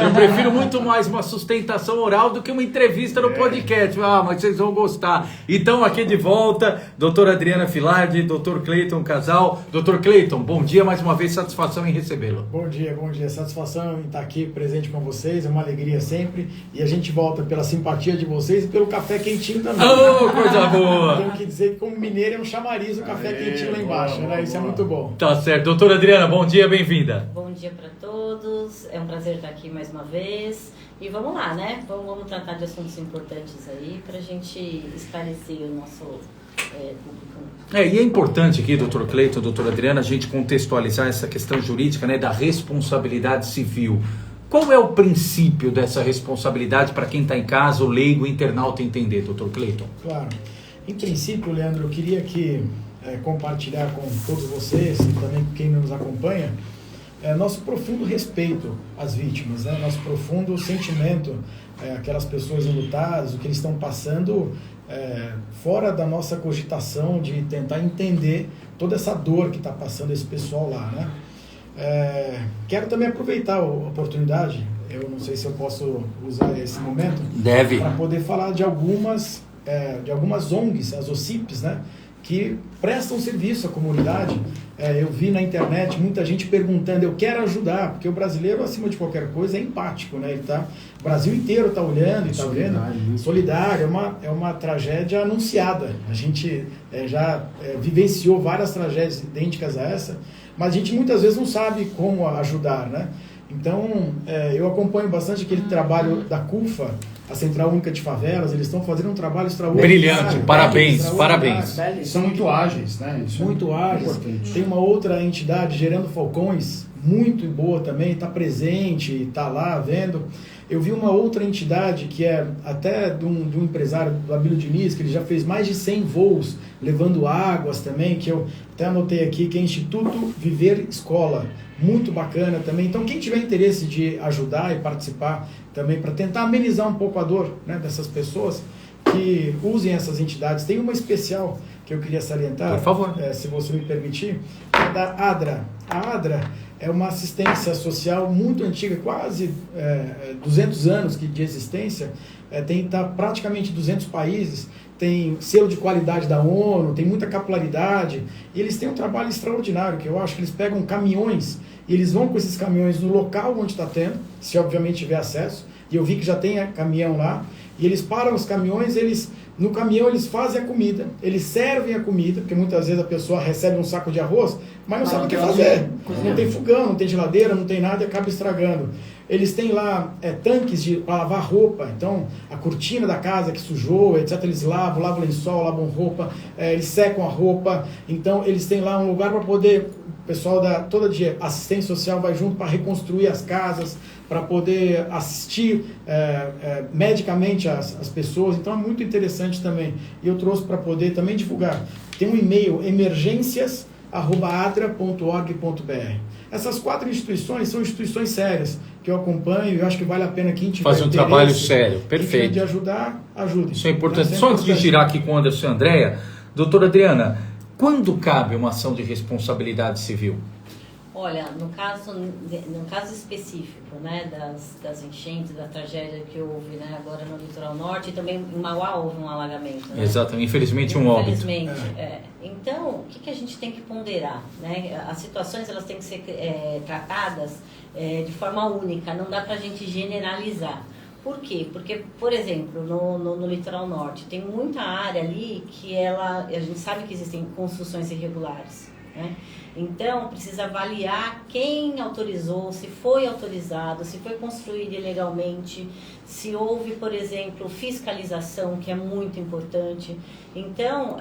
Eu prefiro muito mais uma sustentação oral do que uma entrevista no podcast. Mas vocês vão gostar. Então, aqui de volta, doutora Adriana Filardi, doutor Cleiton Casal. Doutor Cleiton, bom dia mais uma vez, satisfação em recebê-lo. Bom dia. Satisfação em estar aqui presente com vocês, é uma alegria sempre. E a gente volta pela simpatia de vocês e pelo café quentinho também. Oh, coisa boa! Tenho que dizer que como mineiro é um chamariz o café quentinho lá embaixo, né? Isso é muito bom. Tá certo. Doutora Adriana, bom dia, bem-vinda. Bom dia para todos, é um prazer estar aqui mais uma vez. E vamos lá, né? Vamos tratar de assuntos importantes aí para a gente esclarecer o nosso público. E é importante aqui, doutor Cleiton, doutora Adriana, a gente contextualizar essa questão jurídica, né, da responsabilidade civil. Qual é o princípio dessa responsabilidade para quem está em casa, o leigo, o internauta entender, doutor Cleiton? Claro. Em princípio, Leandro, eu queria compartilhar com todos vocês e também com quem nos acompanha nosso profundo respeito às vítimas, né? Nosso profundo sentimento, aquelas pessoas enlutadas, o que eles estão passando, fora da nossa cogitação de tentar entender toda essa dor que está passando esse pessoal lá, né? Quero também aproveitar a oportunidade, eu não sei se eu posso usar esse momento, para poder falar de algumas ONGs, as OCIPs, né, que prestam serviço à comunidade. Eu vi na internet muita gente perguntando, eu quero ajudar, porque o brasileiro, acima de qualquer coisa, é empático, né? O Brasil inteiro está olhando e está vendo. Solidário, é uma tragédia anunciada. A gente já vivenciou várias tragédias idênticas a essa, mas a gente muitas vezes não sabe como ajudar, né? Então, eu acompanho bastante aquele trabalho da CUFA, a Central Única de Favelas. Eles estão fazendo um trabalho extraordinário. Brilhante, parabéns. São muito ágeis, né? Isso muito ágeis. Tem uma outra entidade, Gerando Falcões, muito boa também, está presente, está lá vendo. Eu vi uma outra entidade que é até de um empresário, do Abílio Diniz, que ele já fez mais de 100 voos, levando águas também, que eu até anotei aqui, que é Instituto Viver Escola. Muito bacana também. Então, quem tiver interesse de ajudar e participar também, para tentar amenizar um pouco a dor, né, dessas pessoas, que usem essas entidades. Tem uma especial que eu queria salientar, por favor, se você me permitir, é da ADRA. A ADRA é uma assistência social muito antiga, quase 200 anos de existência, tem praticamente 200 países, tem selo de qualidade da ONU, tem muita capilaridade, e eles têm um trabalho extraordinário, que eu acho que eles pegam caminhões, e eles vão com esses caminhões no local onde está tendo, se obviamente tiver acesso, e eu vi que já tem caminhão lá, e eles param os caminhões, no caminhão eles fazem a comida, eles servem a comida, porque muitas vezes a pessoa recebe um saco de arroz, mas não sabe o que fazer. Não tem fogão, não tem geladeira, não tem nada e acaba estragando. Eles têm lá tanques para lavar roupa, então a cortina da casa que sujou, etc. Eles lavam lençol, lavam roupa, eles secam a roupa. Então eles têm lá um lugar para poder, o pessoal toda de assistência social vai junto para reconstruir as casas, para poder assistir medicamente as pessoas. Então é muito interessante também. E eu trouxe para poder também divulgar. Tem um e-mail, emergencias@adra.org.br. Essas 4 instituições são instituições sérias, que eu acompanho, e eu acho que vale a pena quem tiver fazer um trabalho sério, perfeito. De ajudar, ajude. Isso é importante. Só antes de girar aqui com o Anderson e a Andréia, doutora Adriana, quando cabe uma ação de responsabilidade civil? Olha, no caso específico, né, das enchentes, da tragédia que houve, né, agora no litoral norte, e também em Mauá houve um alagamento. Né? Exatamente, infelizmente um óbito. Infelizmente, Então, o que a gente tem que ponderar? Né? As situações elas têm que ser tratadas de forma única, não dá para a gente generalizar. Por quê? Porque, por exemplo, no litoral norte, tem muita área ali que a gente sabe que existem construções irregulares, né? Então, precisa avaliar quem autorizou, se foi autorizado, se foi construído ilegalmente, se houve, por exemplo, fiscalização, que é muito importante. Então,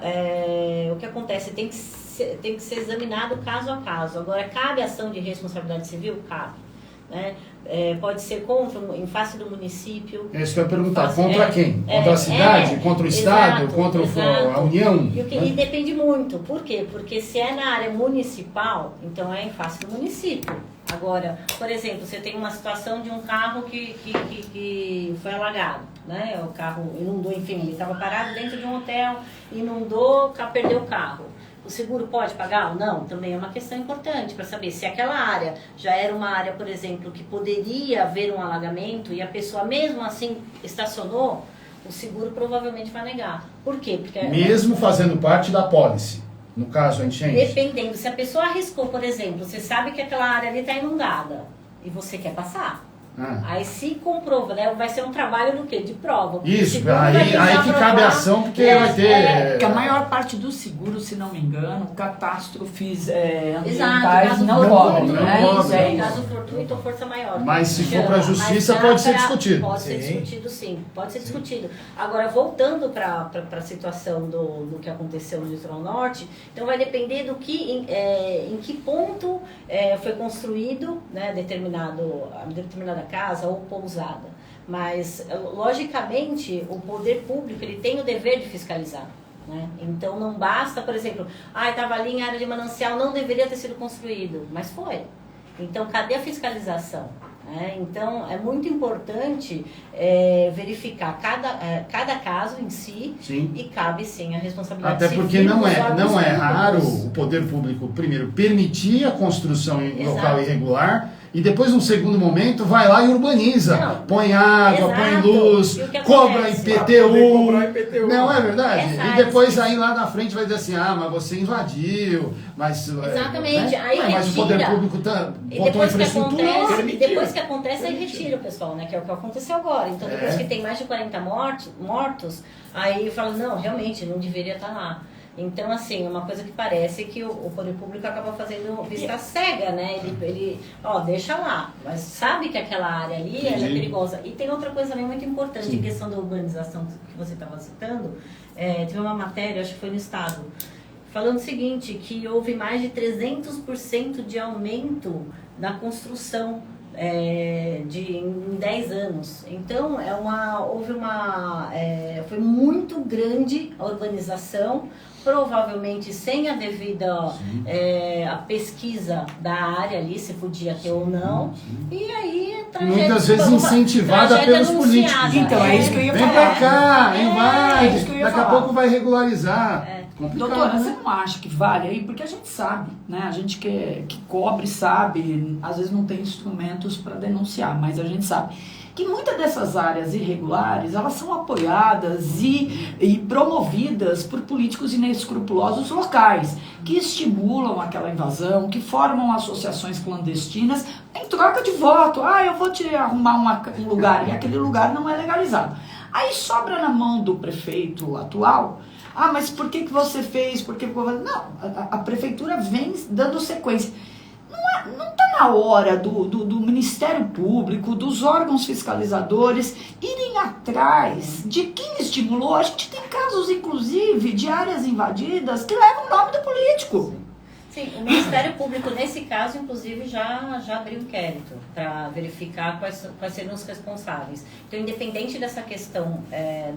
o que acontece? Tem que ser examinado caso a caso. Agora, cabe ação de responsabilidade civil? Cabe. Né? Pode ser em face do município. É isso que eu ia perguntar. Contra quem? Contra a cidade? Contra o Estado? Contra a União? E depende muito. Por quê? Porque se é na área municipal, então é em face do município. Agora, por exemplo, você tem uma situação de um carro que foi alagado, né? O carro inundou, enfim, ele estava parado dentro de um hotel, inundou, perdeu o carro. O seguro pode pagar ou não? Também é uma questão importante para saber se aquela área já era uma área, por exemplo, que poderia haver um alagamento e a pessoa mesmo assim estacionou, o seguro provavelmente vai negar. Por quê? Porque mesmo fazendo parte da pólice, no caso a enchente. dependendo, se a pessoa arriscou, por exemplo, você sabe que aquela área ali está inundada e você quer passar. Aí se comprova, né? Vai ser um trabalho do quê? De prova. Isso, aí que cabe a ação, porque vai ter... Porque a maior parte dos seguros, se não me engano, catástrofes ambientais ambientais não cobrem, não né? cobrem. Isso é No caso isso. fortuito ou força maior. Mas se for Chama. para a justiça, Mas pode ser discutido. Pode ser discutido, sim. Pode ser discutido. Agora, voltando para a situação do que aconteceu no Litoral Norte, então vai depender do que, em que ponto foi construído, né, determinada casa ou pousada. Mas, logicamente, o poder público ele tem o dever de fiscalizar. Né? Então, não basta, por exemplo, estava ali em área de manancial, não deveria ter sido construído, mas foi. Então, cadê a fiscalização? Então, é muito importante verificar cada caso em si. Sim. E cabe, sim, a responsabilidade Até porque civil não dos é órgãos raro públicos. o poder público, primeiro, permitir a construção em Exato. local irregular e depois, num segundo momento, vai lá e urbaniza. Não. Põe água, Exato. põe luz, E o que cobra acontece? Pra poder IPTU. cobrar IPTU. Não é verdade? Exato. E depois aí lá na frente vai dizer assim, mas você invadiu, mas... Exatamente. Né? Aí mas o poder retira. público E botou depois que infraestrutura... acontece, permitiu. depois que acontece, aí retira o pessoal, né? Que é o que aconteceu agora. Então, depois que tem mais de 40 mortos, aí fala, não, realmente, não deveria estar lá. Então, assim, uma coisa que parece que o poder público acaba fazendo vista cega, né? Ele deixa lá, mas sabe que aquela área ali ela é perigosa. E tem outra coisa também muito importante, em questão da urbanização que você estava citando. Teve uma matéria, acho que foi no Estado, falando o seguinte, que houve mais de 300% de aumento na construção em 10 anos. Então, foi muito grande a urbanização, provavelmente sem a devida a pesquisa da área ali, se podia ter ou não. E aí, Muitas vezes incentivada pelos políticos. Então, é isso que eu ia Vem falar. pra cá, invade. É isso que eu ia Daqui a falar. pouco vai regularizar. Complicado, Doutora, né? você não acha que vale aí? Porque a gente sabe, né? A gente que cobre sabe, às vezes não tem instrumentos para denunciar, mas a gente sabe que muitas dessas áreas irregulares, elas são apoiadas e promovidas por políticos inescrupulosos locais, que estimulam aquela invasão, que formam associações clandestinas em troca de voto. Eu vou te arrumar um lugar, e aquele lugar não é legalizado. Aí sobra na mão do prefeito atual. Mas por que você fez? Não, a prefeitura vem dando sequência. Não está na hora do Ministério Público, dos órgãos fiscalizadores irem atrás de quem estimulou. A gente tem casos, inclusive, de áreas invadidas que levam o nome do político. Sim, o Ministério Público, nesse caso, inclusive, já abriu inquérito para verificar quais seriam os responsáveis. Então, independente dessa questão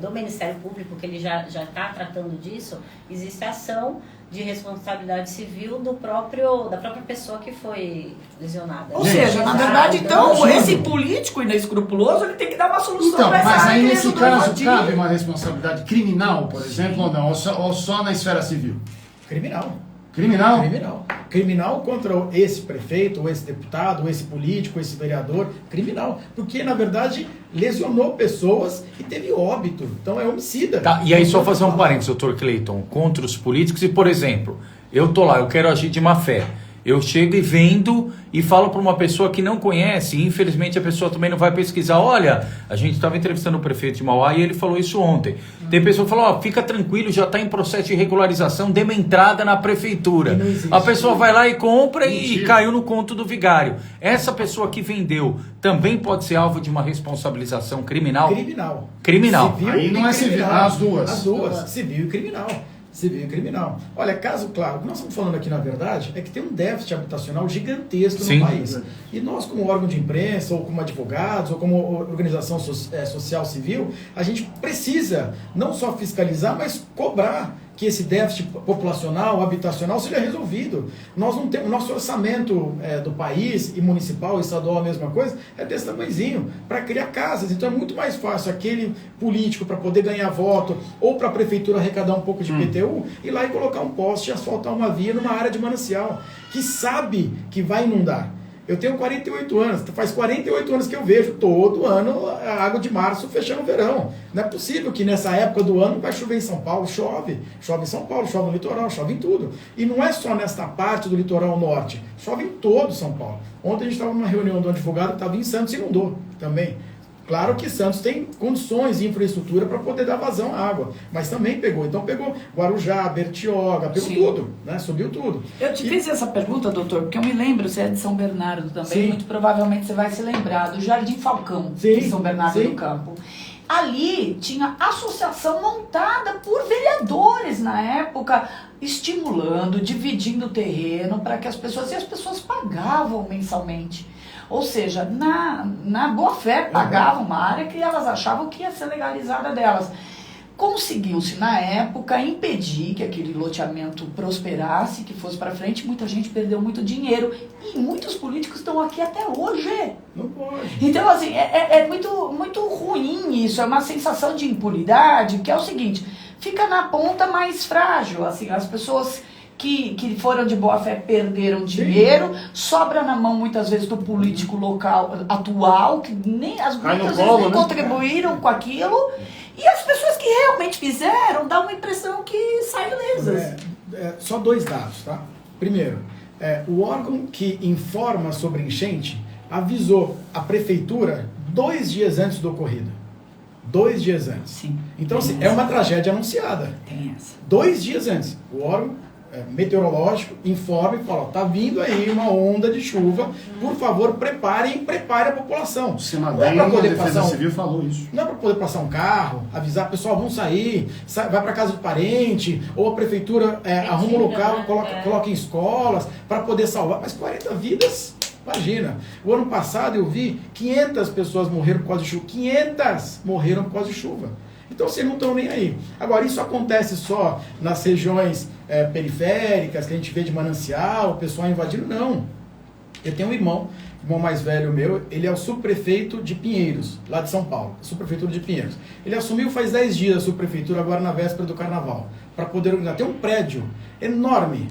do Ministério Público, que ele já está tratando disso, existe a ação de responsabilidade civil da própria pessoa que foi lesionada. Ou seja, na verdade, então, esse político inescrupuloso, ele tem que dar uma solução Então, para essa mas área aí que nesse ele não caso invadir. cabe uma responsabilidade criminal, por exemplo, ou não? Ou só na esfera civil? Criminal. Criminal? Criminal. Criminal contra esse prefeito, ou esse deputado, ou esse político, ou esse vereador. Criminal. Porque, na verdade, lesionou pessoas e teve óbito. Então é homicida. Tá, e aí só fazer um parênteses, doutor Cleiton, contra os políticos. E, por exemplo, eu tô lá, eu quero agir de má fé. Eu chego e vendo e falo para uma pessoa que não conhece, e infelizmente a pessoa também não vai pesquisar. Olha, a gente estava entrevistando o prefeito de Mauá e ele falou isso ontem. Tem pessoa que falou, fica tranquilo, já está em processo de regularização, dê uma entrada na prefeitura. A pessoa vai lá e compra e caiu no conto do vigário. Essa pessoa que vendeu também pode ser alvo de uma responsabilização criminal? Criminal. Civil aí não é civil, as duas. As duas, civil e criminal. Civil e criminal. Olha, caso claro, o que nós estamos falando aqui, na verdade, é que tem um déficit habitacional gigantesco no país. E nós, como órgão de imprensa, ou como advogados, ou como organização social civil, a gente precisa não só fiscalizar, mas cobrar que esse déficit populacional, habitacional seja resolvido. Nós não temos, nosso orçamento do país, e municipal, e estadual, a mesma coisa, é desse tamanhozinho, para criar casas. Então é muito mais fácil aquele político, para poder ganhar voto, ou para a prefeitura arrecadar um pouco de PTU, ir lá e colocar um poste e asfaltar uma via numa área de manancial, que sabe que vai inundar. Eu tenho 48 anos, faz 48 anos que eu vejo todo ano a água de março fechando o verão. Não é possível que nessa época do ano vai chover em São Paulo, chove em São Paulo, chove no litoral, chove em tudo. E não é só nesta parte do litoral norte, chove em todo São Paulo. Ontem a gente estava numa reunião do advogado que estava em Santos e inundou também. Claro que Santos tem condições de infraestrutura para poder dar vazão à água, mas também pegou. Então pegou Guarujá, Bertioga, pegou tudo, né? Subiu tudo. Eu te fiz essa pergunta, doutor, porque eu me lembro, você é de São Bernardo também, Sim. muito provavelmente você vai se lembrar do Jardim Falcão, Sim, de São Bernardo sim. do Campo. Ali tinha associação montada por vereadores na época, estimulando, dividindo o terreno para que as pessoas pagavam mensalmente. Ou seja, na boa fé, pagavam uma área que elas achavam que ia ser legalizada delas. Conseguiu-se, na época, impedir que aquele loteamento prosperasse, que fosse para frente. Muita gente perdeu muito dinheiro. E muitos políticos estão aqui até hoje. Não pode. Então, assim, é muito, muito ruim isso. É uma sensação de impunidade, que é o seguinte, fica na ponta mais frágil. Assim, as pessoas que foram de boa fé perderam dinheiro, sobra na mão muitas vezes do político local atual, que nem as muitas vezes nem contribuíram com aquilo, e as pessoas que realmente fizeram dá uma impressão que saem lesas. Só 2 dados, tá? Primeiro, o órgão que informa sobre enchente avisou a prefeitura 2 dias antes do ocorrido. 2 dias antes. Sim. Então, assim, é uma tragédia anunciada. Tem essa. 2 dias antes. O órgão meteorológico informa e fala, tá vindo aí uma onda de chuva, por favor, prepare a população. O senador Não é para da poder Defesa passar Civil falou isso. Não é para poder passar um carro, avisar, pessoal, vão sair, vai para casa do parente, ou a prefeitura arruma um local, coloca em escolas, para poder salvar. Mas 40 vidas, imagina. O ano passado eu vi 500 pessoas morreram por causa de chuva. 500 morreram por causa de chuva. Então vocês não estão nem aí. Agora, isso acontece só nas regiões periféricas, que a gente vê de manancial, o pessoal invadindo? Não. Eu tenho um irmão mais velho meu, ele é o subprefeito de Pinheiros, lá de São Paulo, subprefeitura de Pinheiros. Ele assumiu faz 10 dias a subprefeitura, agora na véspera do carnaval, para poder organizar. Tem um prédio enorme,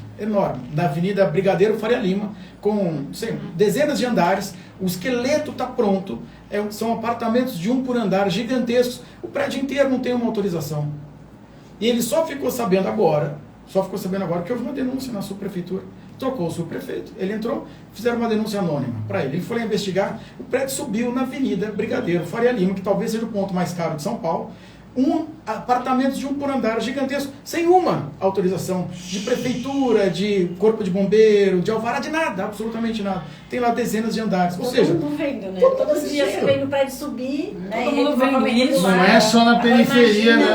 na Avenida Brigadeiro Faria Lima, com dezenas de andares, o esqueleto está pronto, são apartamentos de 1 por andar, gigantescos, o prédio inteiro não tem uma autorização. E ele só ficou sabendo agora que houve uma denúncia na subprefeitura. Trocou o subprefeito, ele entrou, fizeram uma denúncia anônima para ele. Ele foi investigar, o prédio subiu na Avenida Brigadeiro Faria Lima, que talvez seja o ponto mais caro de São Paulo, apartamentos de 1 por andar, gigantesco, sem uma autorização de prefeitura, de corpo de bombeiro, de alvará, de nada, absolutamente nada. Tem lá dezenas de andares. Ou seja, todo mundo vendo, né? todo mundo Todos os dias você assistindo. vem no prédio subir, né? Todo E mundo vendo provavelmente isso. lá. Não é só na periferia, né?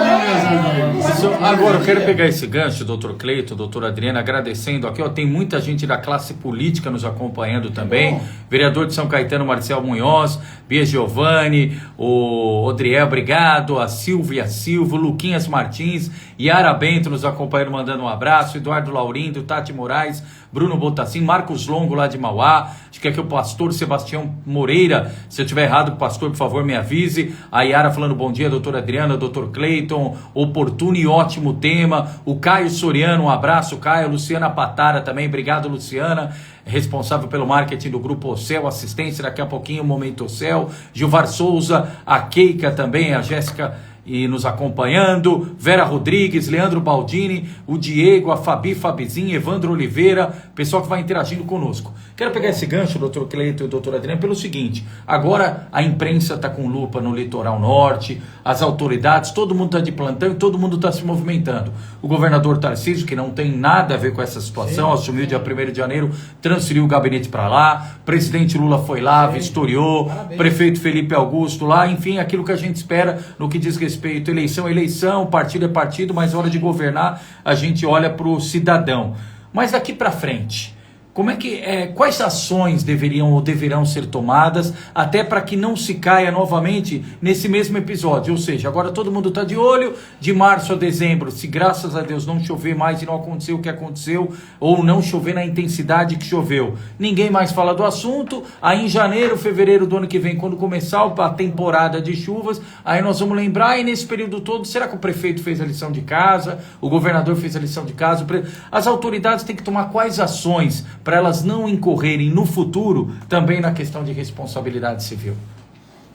Agora, eu quero pegar esse gancho, doutor Cleiton, doutora Adriana, agradecendo aqui, ó, tem muita gente da classe política nos acompanhando também, vereador de São Caetano, Marcel Munhoz, Bia Giovanni, o Odriel, obrigado, a Silvia Silva, Luquinhas Martins, Yara Bento nos acompanhando, mandando um abraço, Eduardo Laurindo, Tati Moraes, Bruno Botassin, Marcos Longo lá de Mauá, acho que aqui o pastor Sebastião Moreira, se eu estiver errado, pastor, por favor, me avise. A Yara falando bom dia, doutora Adriana, doutor Cleiton, oportuno e ótimo tema. O Caio Soriano, um abraço, Caio. Luciana Patara também, obrigado, Luciana, responsável pelo marketing do Grupo Ocel, assistência daqui a pouquinho, Momento Ocel. Gilvar Souza, a Keika também, a Jéssica e nos acompanhando, Vera Rodrigues, Leandro Baldini, o Diego, a Fabizinha, Evandro Oliveira, pessoal que vai interagindo conosco. Quero pegar esse gancho, doutor Cleiton e doutor Adriano, pelo seguinte, agora a imprensa está com lupa no litoral norte, as autoridades, todo mundo está de plantão e todo mundo está se movimentando. O governador Tarcísio, que não tem nada a ver com essa situação, assumiu dia 1º de janeiro, transferiu o gabinete para lá, presidente Lula foi lá, vistoriou, prefeito Felipe Augusto lá, enfim, aquilo que a gente espera no que diz respeito, eleição, partido é partido, mas na hora de governar a gente olha para o cidadão. Mas daqui para frente, Como é que quais ações deveriam ou deverão ser tomadas até para que não se caia novamente nesse mesmo episódio? Ou seja, agora todo mundo está de olho, de março a dezembro, se graças a Deus não chover mais e não acontecer o que aconteceu, ou não chover na intensidade que choveu, ninguém mais fala do assunto. Aí em janeiro, fevereiro do ano que vem, quando começar a temporada de chuvas, aí nós vamos lembrar, e nesse período todo, será que o prefeito fez a lição de casa, o governador fez a lição de casa? As autoridades têm que tomar quais ações para elas não incorrerem no futuro também na questão de responsabilidade civil?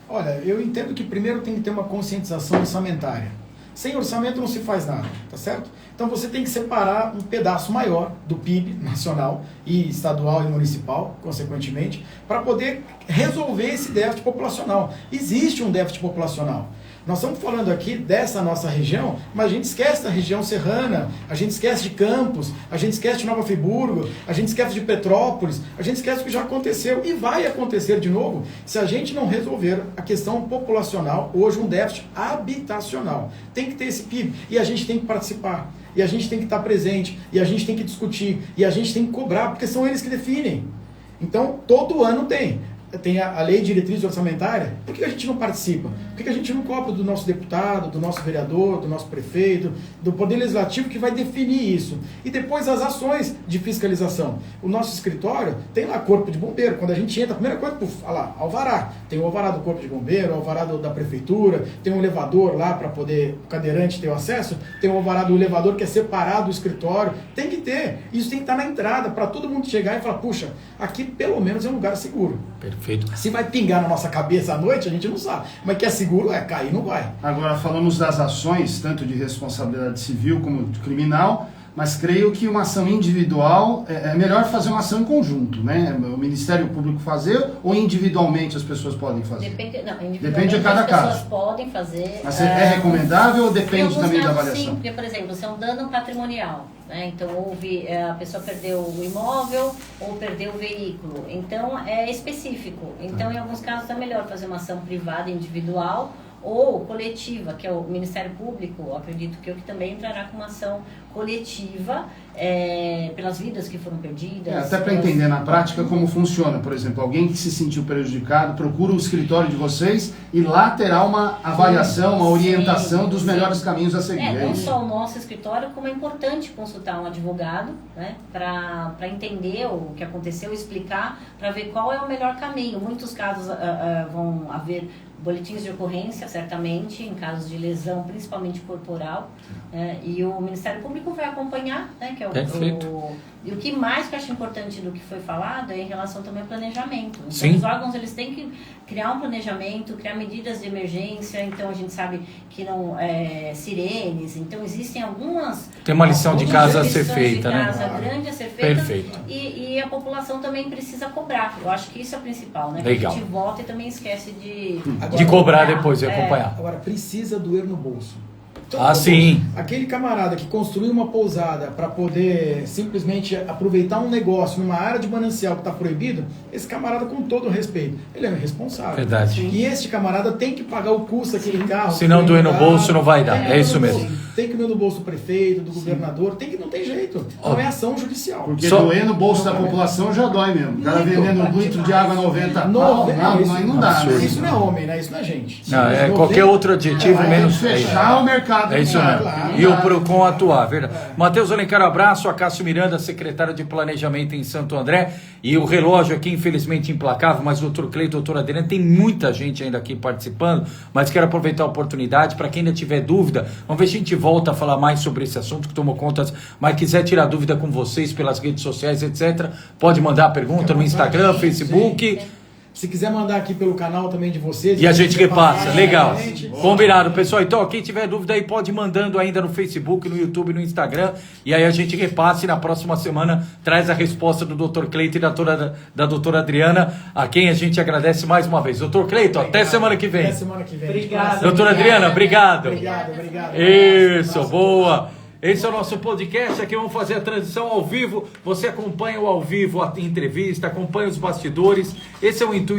Olha, eu entendo que primeiro tem que ter uma conscientização orçamentária. Sem orçamento não se faz nada, tá certo? Então você tem que separar um pedaço maior do PIB nacional e estadual e municipal, consequentemente, para poder resolver esse déficit populacional. Existe um déficit populacional. Nós estamos falando aqui dessa nossa região, mas a gente esquece da região serrana, a gente esquece de Campos, a gente esquece de Nova Friburgo, a gente esquece de Petrópolis, a gente esquece o que já aconteceu e vai acontecer de novo se a gente não resolver a questão populacional, hoje um déficit habitacional. Tem que ter esse PIB e a gente tem que participar, e a gente tem que estar presente, e a gente tem que discutir, e a gente tem que cobrar, porque são eles que definem. Então, todo ano tem a lei de diretriz orçamentária. Por que a gente não participa? Por que a gente não cobra do nosso deputado, do nosso vereador, do nosso prefeito, do Poder Legislativo que vai definir isso? E depois as ações de fiscalização. O nosso escritório tem lá corpo de bombeiro. Quando a gente entra, a primeira coisa, olha lá, alvará. Tem o alvará do corpo de bombeiro, o alvará da prefeitura, tem um elevador lá para poder o cadeirante ter o acesso, tem o alvará do elevador que é separado do escritório. Tem que ter. Isso tem que estar na entrada para todo mundo chegar e falar, puxa, aqui pelo menos é um lugar seguro. Perfeito. Se vai pingar na nossa cabeça à noite, a gente não sabe. Mas que é seguro, cair não vai. Agora, falamos das ações, tanto de responsabilidade civil como de criminal, mas creio que uma ação individual, é melhor fazer uma ação em conjunto, né? O Ministério Público fazer ou individualmente as pessoas podem fazer? Depende de cada caso. As pessoas podem fazer. Mas é recomendável ou depende também da avaliação? Sim, porque, por exemplo, se é um dano patrimonial, né? Então a pessoa perdeu o imóvel ou perdeu o veículo. Então é específico. Então, em alguns casos é melhor fazer uma ação privada, individual, ou coletiva, que é o Ministério Público, acredito que também entrará com uma ação coletiva pelas vidas que foram perdidas. Até para entender na prática como funciona, por exemplo, alguém que se sentiu prejudicado, procura o escritório de vocês e lá terá uma avaliação, uma orientação dos melhores caminhos a seguir. Não só o nosso escritório, como é importante consultar um advogado, né, para entender o que aconteceu, explicar, para ver qual é o melhor caminho. Muitos casos vão haver boletins de ocorrência, certamente, em casos de lesão, principalmente corporal, e o Ministério Público vai acompanhar, né, que é e o que mais que eu acho importante do que foi falado é em relação também ao planejamento. Então, Sim. Os órgãos eles têm que criar um planejamento, criar medidas de emergência. Então a gente sabe que não sirenes. Então existem algumas. Tem uma lição de casa a ser feita, né? Grande a ser feita. Perfeito. E a população também precisa cobrar. Eu acho que isso é o principal, né? Legal. Que a gente vota e também esquece De cobrar depois e acompanhar. Agora, precisa doer no bolso. Sim. Aquele camarada que construiu uma pousada para poder simplesmente aproveitar um negócio numa área de manancial que está proibido, esse camarada, com todo o respeito, ele é irresponsável. Verdade. E este camarada tem que pagar o custo daquele carro. Se não doer no bolso, não vai dar. É isso mesmo. Tem que doer no bolso do prefeito, do governador, não tem jeito. Não é ação judicial. Porque doer no bolso da população já dói mesmo. O cara vendendo um litro de água 90 pau, não dá. Né? Isso não é homem, né? Isso não é gente. Não, é qualquer outro adjetivo menos fechar o mercado. É isso mesmo. Claro. E o PROCON atuar, verdade. Matheus Alencar, abraço. A Cássio Miranda, secretário de Planejamento em Santo André. E o relógio aqui, infelizmente, implacável, mas o doutor Cleiton, o doutor Adriano, tem muita gente ainda aqui participando, mas quero aproveitar a oportunidade para quem ainda tiver dúvida. Vamos ver se a gente volta a falar mais sobre esse assunto que tomou conta, mas quiser tirar dúvida com vocês pelas redes sociais, etc., pode mandar a pergunta no Instagram, Facebook. Se quiser mandar aqui pelo canal também de vocês. E a gente repassa, legal. Gente. Combinado, pessoal. Então, quem tiver dúvida aí pode ir mandando ainda no Facebook, no YouTube, no Instagram. E aí a gente repassa e na próxima semana traz a resposta do Dr. Cleiton e da doutora Adriana, a quem a gente agradece mais uma vez. Dr. Cleiton, até semana que vem. Até semana que vem. Obrigado. Doutora Adriana, obrigado. Obrigado. Isso, boa. Esse é o nosso podcast, aqui vamos fazer a transição ao vivo. Você acompanha o ao vivo, a entrevista, acompanha os bastidores. Esse é o intuito.